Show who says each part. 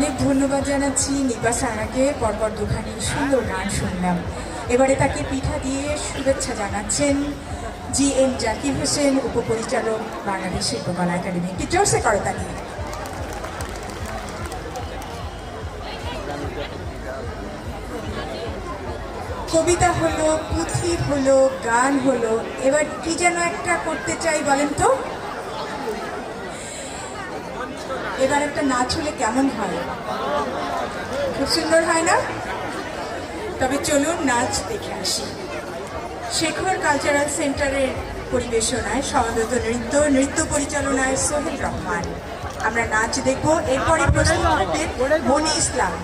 Speaker 1: অনেক ধন্যবাদ জানাচ্ছি নিপা সারাকে। পরপর দুখানি সুন্দর গান শুনলাম। এবারে তাকে পিঠা দিয়ে শুভেচ্ছা জানাচ্ছেন GM জাকির হোসেন, উপপরিচালক, বাংলাদেশ শিল্পকলা একাডেমি। একটি জোরসে করতালি। কবিতা হলো, পুঁথি হলো, গান হলো, এবার কি যেন একটা করতে চাই বলেন তো। এবার একটা নাচ হলে কেমন হয়? খুব সুন্দর হয় না? তবে চলুন নাচ দেখে আসি। শেখর কালচারাল সেন্টারের পরিবেশনায় সমবেত নৃত্য পরিচালনায় সোহেল রহমান। আমরা নাচ দেখবো। এরপরে প্রস্তুত হবেন মনি ইসলাম।